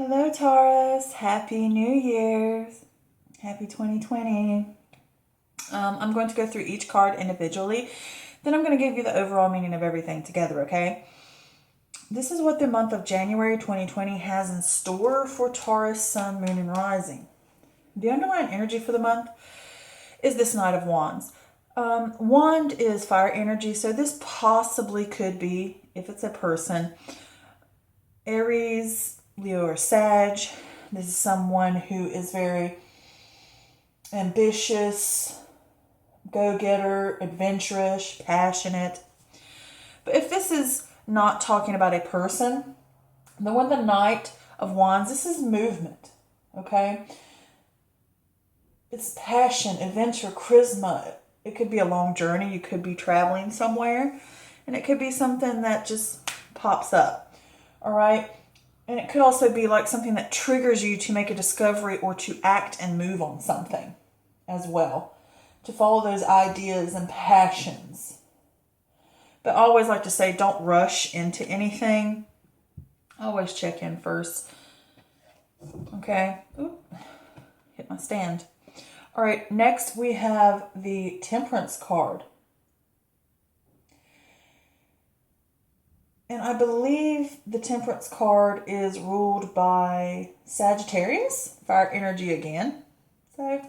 Hello, Taurus. Happy New Year's. Happy 2020. I'm going to go through each card individually. Then I'm going to give you the overall meaning of everything together, okay? This is what the month of January 2020 has in store for Taurus, Sun, Moon, and Rising. The underlying energy for the month is this Knight of Wands. Wand is fire energy, so this possibly could be, if it's a person, Aries, Leo, or Sag. This is someone who is very ambitious, go-getter, adventurous, passionate. But if this is not talking about a person, the one, the Knight of Wands, this is movement, okay? It's passion, adventure, charisma. It could be a long journey. You could be traveling somewhere, and it could be something that just pops up, all right? And it could also be like something that triggers you to make a discovery or to act and move on something as well, to follow those ideas and passions. But I always like to say, don't rush into anything. Always check in first. Okay. Oop. Hit my stand. All right. Next, we have the Temperance card. And I believe the Temperance card is ruled by Sagittarius, fire energy again. So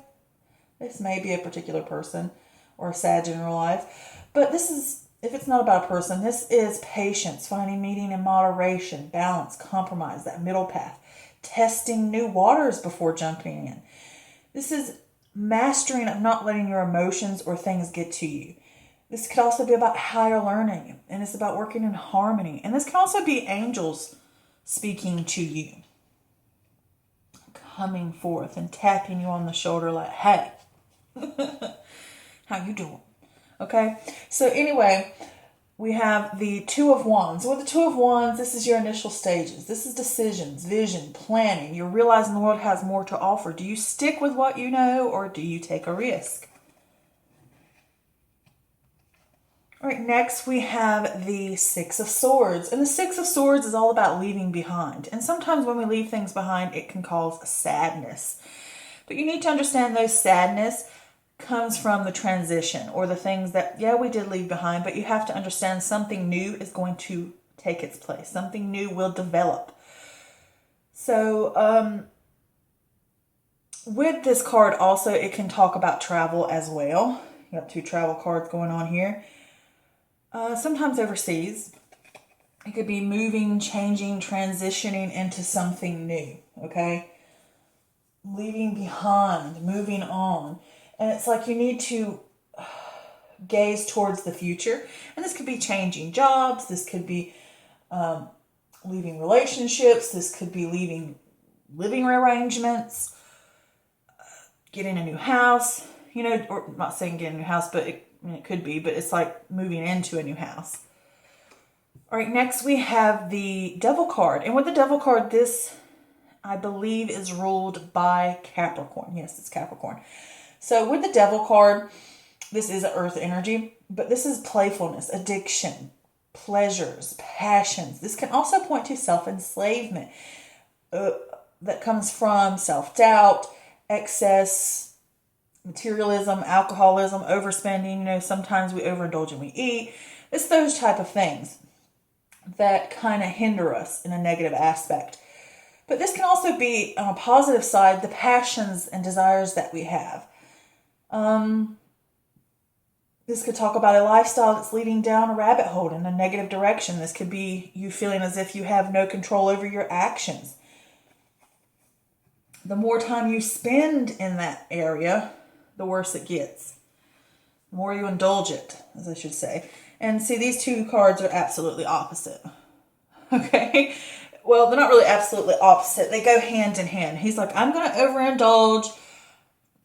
this may be a particular person or a Sag in real life. But this is, if it's not about a person, this is patience, finding meaning in moderation, balance, compromise, that middle path, testing new waters before jumping in. This is mastering of not letting your emotions or things get to you. This could also be about higher learning, and it's about working in harmony. And this can also be angels speaking to you, coming forth and tapping you on the shoulder like, hey, how you doing? Okay, so anyway, we have the Two of Wands. With the Two of Wands, this is your initial stages. This is decisions, vision, planning. You're realizing the world has more to offer. Do you stick with what you know, or do you take a risk? All right, next we have the Six of Swords. And the Six of Swords is all about leaving behind. And sometimes when we leave things behind, it can cause sadness. But you need to understand those sadness comes from the transition, or the things that, yeah, we did leave behind, but you have to understand something new is going to take its place. Something new will develop. So with this card also, it can talk about travel as well. You got two travel cards going on here. Sometimes overseas. It could be moving, changing, transitioning into something new, okay? Leaving behind, moving on. And it's like you need to gaze towards the future. And this could be changing jobs. This could be leaving relationships. This could be leaving living arrangements. Getting a new house. You know, or I'm not saying get a new house, but it could be. But it's like moving into a new house. All right, next we have the Devil card. And with the Devil card, this, I believe, is ruled by Capricorn. Yes, it's Capricorn. So with the Devil card, this is earth energy, but this is playfulness, addiction, pleasures, passions. This can also point to self-enslavement that comes from self-doubt, excess, materialism, alcoholism, overspending. You know, sometimes we overindulge and we eat. It's those type of things that kind of hinder us in a negative aspect. But this can also be, on a positive side, the passions and desires that we have. This could talk about a lifestyle that's leading down a rabbit hole in a negative direction. This could be you feeling as if you have no control over your actions. The more time you spend in that area, the worse it gets. The more you indulge it, as I should say. And see, these two cards are absolutely opposite. Okay? Well, they're not really absolutely opposite. They go hand in hand. He's like, I'm going to overindulge.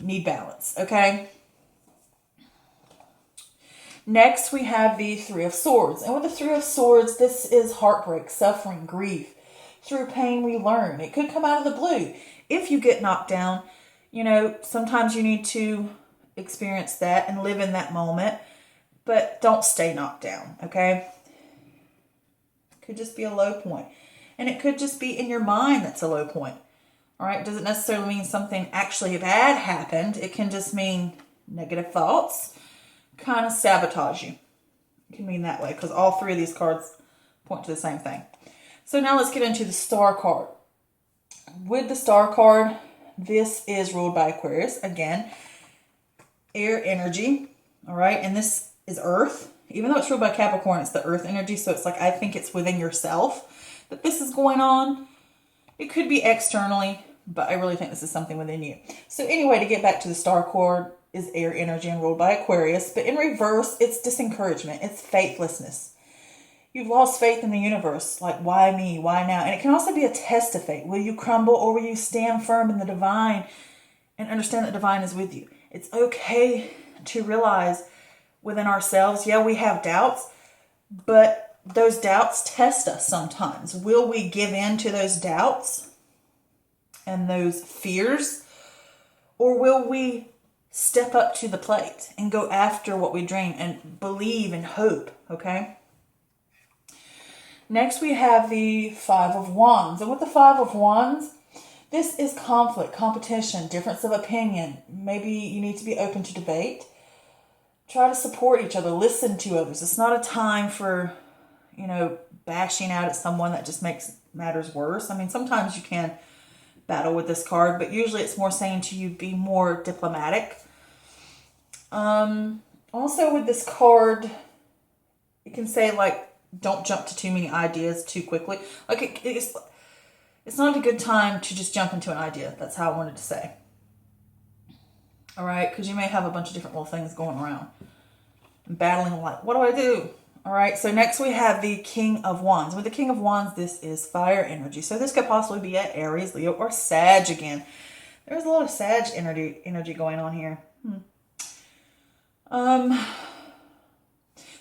Need balance, okay? Next, we have the Three of Swords. And with the Three of Swords, this is heartbreak, suffering, grief. Through pain, we learn. It could come out of the blue. If you get knocked down, you know, sometimes you need to experience that and live in that moment. But don't stay knocked down, okay? Could just be a low point. And it could just be in your mind that's a low point. All right, doesn't necessarily mean something actually bad happened. It can just mean negative thoughts kind of sabotage you. It can mean that way because all three of these cards point to the same thing. So now let's get into the Star card. With the Star card, this is ruled by Aquarius. Again, air energy. All right, and this is Earth. Even though it's ruled by Capricorn, it's the Earth energy. So it's like, I think it's within yourself that this is going on. It could be externally, but I really think this is something within you. So anyway, to get back to the Star card is air energy and ruled by Aquarius. But in reverse, it's disencouragement. It's faithlessness. You've lost faith in the universe. Like, why me? Why now? And it can also be a test of fate. Will you crumble or will you stand firm in the divine and understand that divine is with you? It's okay to realize within ourselves, yeah, we have doubts, but those doubts test us sometimes. Will we give in to those doubts and those fears? Or will we step up to the plate and go after what we dream and believe and hope, okay? Next, we have the Five of Wands. And with the Five of Wands, this is conflict, competition, difference of opinion. Maybe you need to be open to debate. Try to support each other. Listen to others. It's not a time for, bashing out at someone that just makes matters worse. I mean, sometimes you can battle with this card, but usually it's more saying to you, be more diplomatic. Also with this card, it can say, like, don't jump to too many ideas too quickly. Like, it's not a good time to just jump into an idea. That's how I wanted to say. All right, because you may have a bunch of different little things going around. And battling, like, what do I do? All right, so next we have the King of Wands. With the King of Wands, this is fire energy. So this could possibly be at Aries, Leo, or Sag again. There's a lot of Sag energy going on here.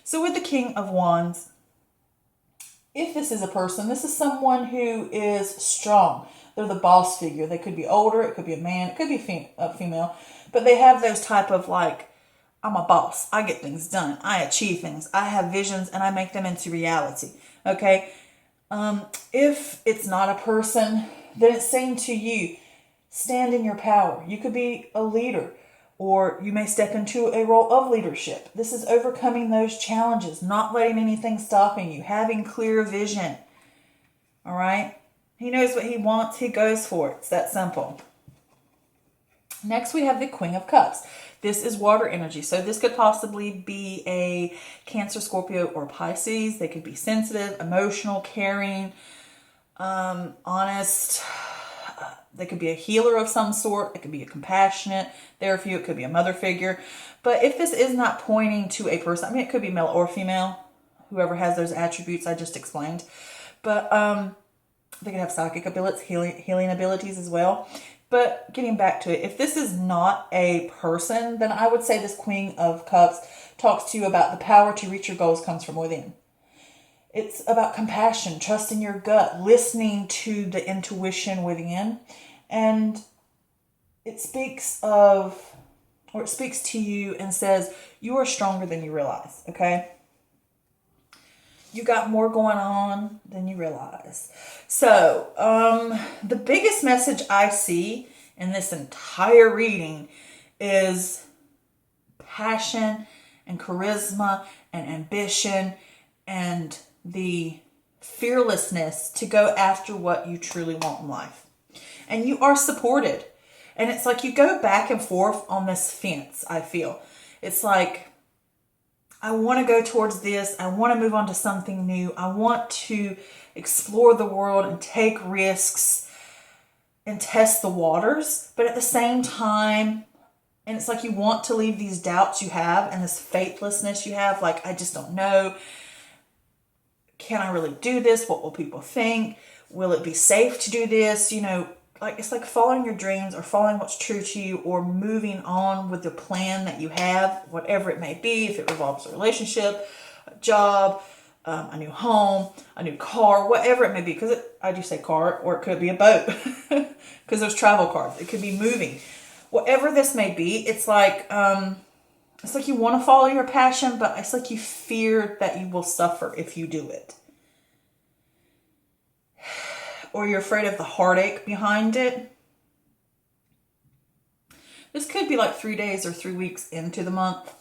So with the King of Wands, if this is a person, this is someone who is strong. They're the boss figure. They could be older. It could be a man. It could be a female. But they have those type of, like, I'm a boss. I get things done. I achieve things. I have visions and I make them into reality. Okay? If it's not a person, then it's saying to you, stand in your power. You could be a leader, or you may step into a role of leadership. This is overcoming those challenges, not letting anything stopping you, having clear vision. All right? He knows what he wants. He goes for it. It's that simple. Next, we have the Queen of Cups. This is water energy. So this could possibly be a Cancer, Scorpio, or Pisces. They could be sensitive, emotional, caring, honest. They could be a healer of some sort. It could be a compassionate. There for you, it could be a mother figure. But if this is not pointing to a person, I mean, it could be male or female, whoever has those attributes I just explained. But they could have psychic abilities, healing abilities as well. But getting back to it, if this is not a person, then I would say this Queen of Cups talks to you about the power to reach your goals comes from within. It's about compassion, trusting your gut, listening to the intuition within. And it speaks to you and says, you are stronger than you realize, okay? You got more going on than you realize. So, the biggest message I see in this entire reading is passion and charisma and ambition and the fearlessness to go after what you truly want in life. And you are supported. And it's like you go back and forth on this fence, I feel. It's like, I want to go towards this. I want to move on to something new. I want to explore the world and take risks and test the waters. But at the same time, and it's like you want to leave these doubts you have and this faithlessness you have. Like, I just don't know. Can I really do this? What will people think? Will it be safe to do this? Like, it's like following your dreams or following what's true to you or moving on with the plan that you have, whatever it may be, if it revolves a relationship, a job, a new home, a new car, whatever it may be. Because I do say car, or it could be a boat because there's travel cards. It could be moving. Whatever this may be, it's like you want to follow your passion, but it's like you fear that you will suffer if you do it. or you're afraid of the heartache behind it. This could be like 3 days or 3 weeks into the month.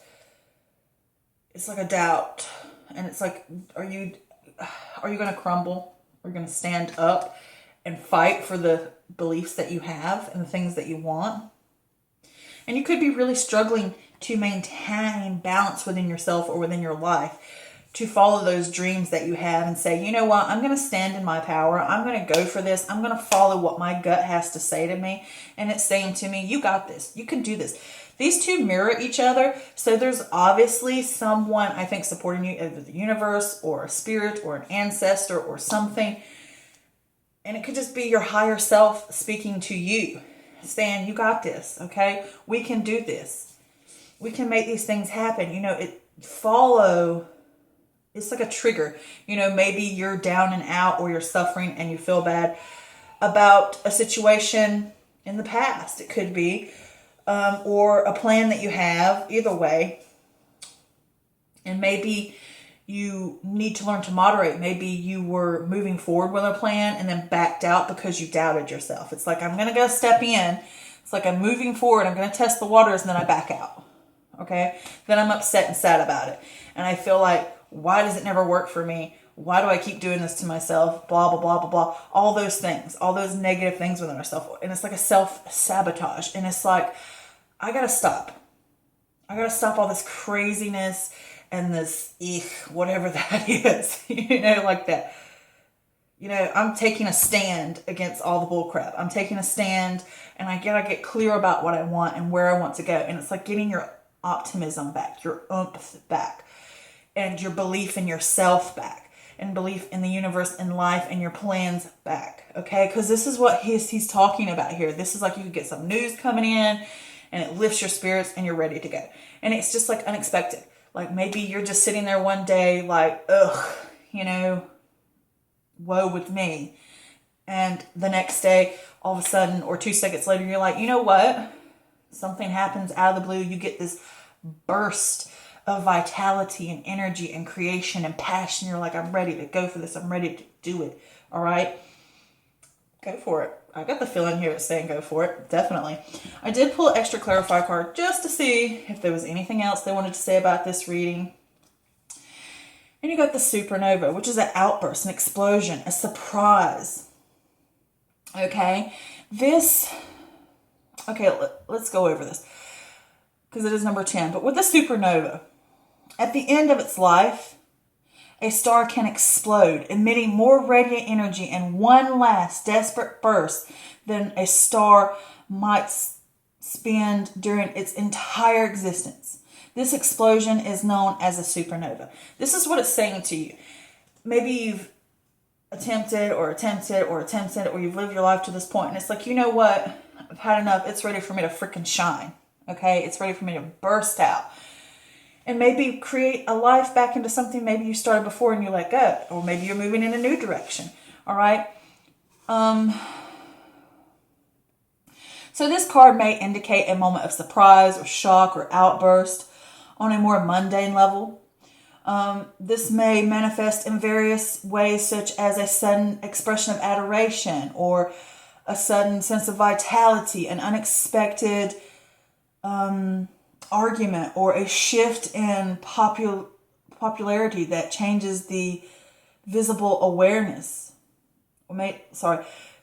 It's like a doubt. And it's like, are you going to crumble? Are you going to stand up and fight for the beliefs that you have and the things that you want? And you could be really struggling to maintain balance within yourself or within your life, to follow those dreams that you have and say, you know what, I'm going to stand in my power. I'm going to go for this. I'm going to follow what my gut has to say to me. And it's saying to me, you got this. You can do this. These two mirror each other. So there's obviously someone, I think, supporting you, either the universe or a spirit or an ancestor or something. And it could just be your higher self speaking to you, saying, you got this, okay? We can do this. We can make these things happen. It's like a trigger. Maybe you're down and out, or you're suffering and you feel bad about a situation in the past. It could be, or a plan that you have, either way. And maybe you need to learn to moderate. Maybe you were moving forward with a plan and then backed out because you doubted yourself. It's like, I'm going to go step in. It's like I'm moving forward. I'm going to test the waters, and then I back out. Okay? Then I'm upset and sad about it. And I feel like, why does it never work for me? Why do I keep doing this to myself? Blah, blah, blah, blah, blah. All those things. All those negative things within ourselves. And it's like a self-sabotage. And it's like, I got to stop. I got to stop all this craziness and this, whatever that is. Like that. I'm taking a stand against all the bullcrap. I'm taking a stand, and I gotta get clear about what I want and where I want to go. And it's like getting your optimism back, your oomph back, and your belief in yourself back, and belief in the universe and life and your plans back. Okay? Because this is what he's talking about here. This is like you could get some news coming in, and it lifts your spirits, and you're ready to go. And it's just like unexpected. Like maybe you're just sitting there one day like, woe with me. And the next day, all of a sudden, or 2 seconds later, you're like, you know what? Something happens out of the blue. You get this burst of vitality and energy and creation and passion. You're like, I'm ready to go for this. I'm ready to do it. All right? Go for it. I got the feeling here it's saying go for it. Definitely. I did pull an extra clarify card just to see if there was anything else they wanted to say about this reading. And you got the supernova, which is an outburst, an explosion, a surprise. Okay? Let's go over this, because it is number 10. But with the supernova, at the end of its life, a star can explode, emitting more radiant energy in one last desperate burst than a star might spend during its entire existence. This explosion is known as a supernova. This is what it's saying to you. Maybe you've attempted, or you've lived your life to this point, and it's like, you know what? I've had enough. It's ready for me to freaking shine. Okay? It's ready for me to burst out. And maybe create a life back into something maybe you started before and you let go. Or maybe you're moving in a new direction. All right? So this card may indicate a moment of surprise or shock or outburst on a more mundane level. This may manifest in various ways, such as a sudden expression of adoration, or a sudden sense of vitality, an unexpected argument, or a shift in popularity that changes the visible awareness.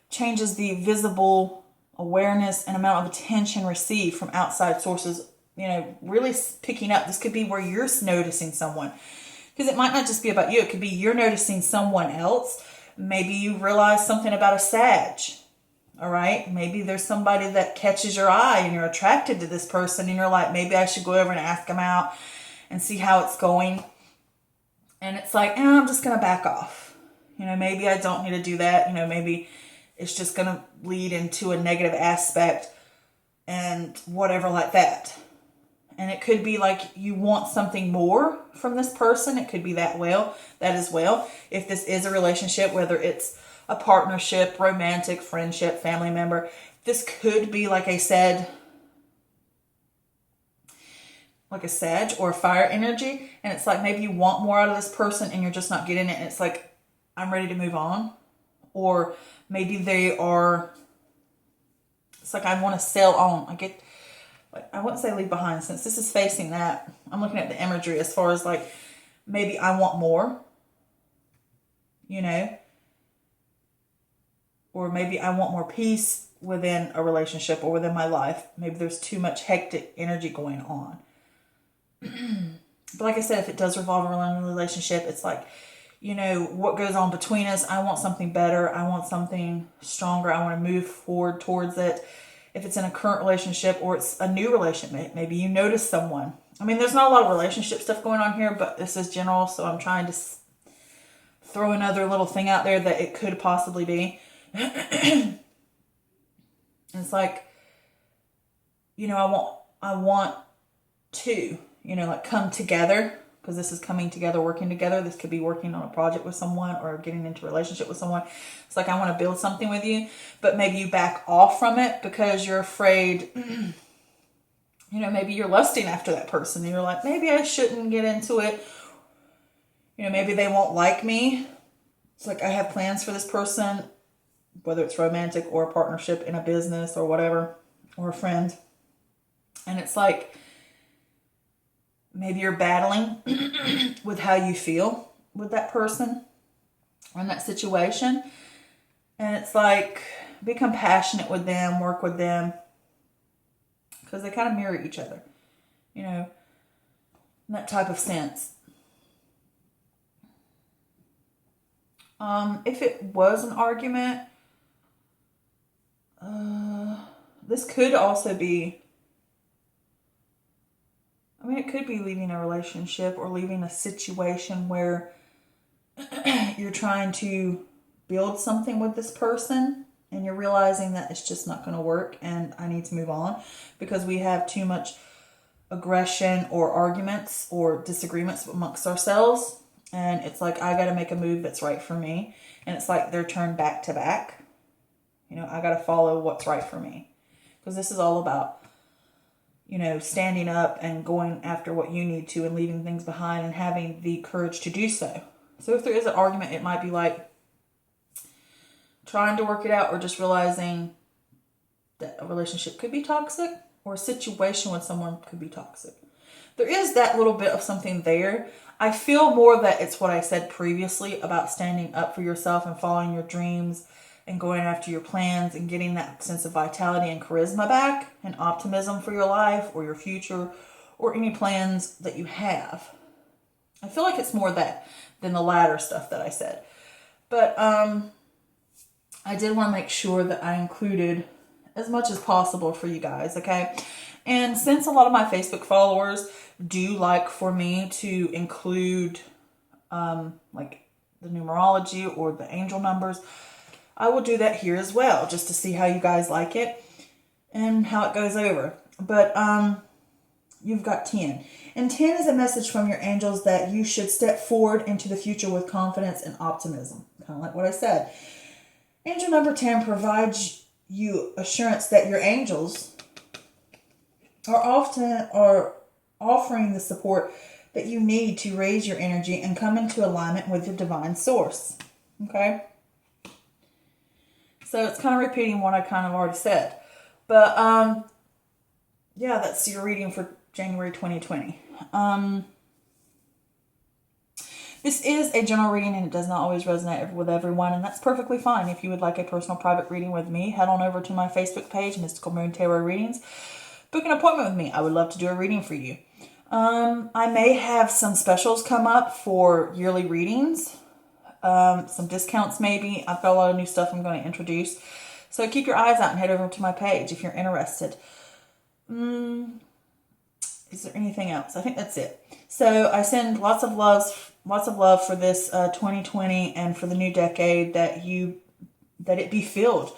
Changes the visible awareness and amount of attention received from outside sources. Really picking up. This could be where you're noticing someone, because it might not just be about you. It could be you're noticing someone else. Maybe you realize something about a Sag. All right. Maybe there's somebody that catches your eye and you're attracted to this person, and you're like, maybe I should go over and ask them out and see how it's going. And it's like, I'm just going to back off. Maybe I don't need to do that. Maybe it's just going to lead into a negative aspect and whatever like that. And it could be like you want something more from this person. It could be that as well. If this is a relationship, whether it's a partnership, romantic, friendship, family member, this could be, like I said, like a Sag or a fire energy. And it's like maybe you want more out of this person and you're just not getting it. And it's like, I'm ready to move on. Or maybe they are, it's like I want to sail on. I wouldn't say leave behind, since this is facing that. I'm looking at the imagery as far as like, maybe I want more, you know, or maybe I want more peace within a relationship or within my life. Maybe there's too much hectic energy going on. But like I said, if it does revolve around a relationship, it's like, you know, what goes on between us. I want something better. I want something stronger. I want to move forward towards it. If it's in a current relationship or it's a new relationship, maybe you notice someone. I mean, there's not a lot of relationship stuff going on here, but this is general, so I'm trying to throw another little thing out there that it could possibly be. It's like, you know, I want to, you know, like come together, because this is coming together, working together. This could be working on a project with someone or getting into a relationship with someone. It's like, I want to build something with you, but maybe you back off from it because you're afraid, you know, maybe you're lusting after that person and you're like, maybe I shouldn't get into it. You know, maybe they won't like me. It's like, I have plans for this person, whether it's romantic or a partnership in a business or whatever, or a friend. And it's like, maybe you're battling with how you feel with that person or in that situation. And it's like, be compassionate with them, work with them, because they kind of mirror each other, you know, in that type of sense. If it was an argument, this could also be, I mean, it could be leaving a relationship or leaving a situation where you're trying to build something with this person and you're realizing that it's just not going to work and I need to move on because we have too much aggression or arguments or disagreements amongst ourselves. And it's like, I got to make a move that's right for me. And it's like they're turned back to back. You know, I got to follow what's right for me. Because this is all about, you know, standing up and going after what you need to and leaving things behind and having the courage to do so. So if there is an argument, it might be like trying to work it out or just realizing that a relationship could be toxic or a situation with someone could be toxic. There is that little bit of something there. I feel more that it's what I said previously about standing up for yourself and following your dreams and going after your plans and getting that sense of vitality and charisma back and optimism for your life or your future or any plans that you have. I feel like it's more that than the latter stuff that I said. But I did want to make sure that I included as much as possible for you guys, okay? And since a lot of my Facebook followers do like for me to include like the numerology or the angel numbers, I will do that here as well, just to see how you guys like it and how it goes over. But you've got 10. And 10 is a message from your angels that you should step forward into the future with confidence and optimism. Kind of like what I said. Angel number 10 provides you assurance that your angels are offering the support that you need to raise your energy and come into alignment with the divine source. Okay? So it's kind of repeating what I kind of already said. But, yeah, that's your reading for January 2020. This is a general reading and it does not always resonate with everyone, and that's perfectly fine. If you would like a personal private reading with me, head on over to my Facebook page, Mystical Moon Tarot Readings. Book an appointment with me. I would love to do a reading for you. I may have some specials come up for yearly readings. Some discounts maybe. I've got a lot of new stuff I'm going to introduce. So keep your eyes out and head over to my page if you're interested. Is there anything else? I think that's it. So I send lots of love for this 2020 and for the new decade, that it be filled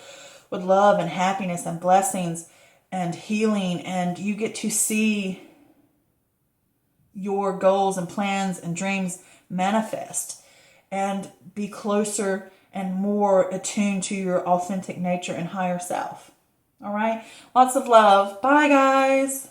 with love and happiness and blessings and healing, and you get to see your goals and plans and dreams manifest and be closer and more attuned to your authentic nature and higher self. All right? Lots of love. Bye, guys.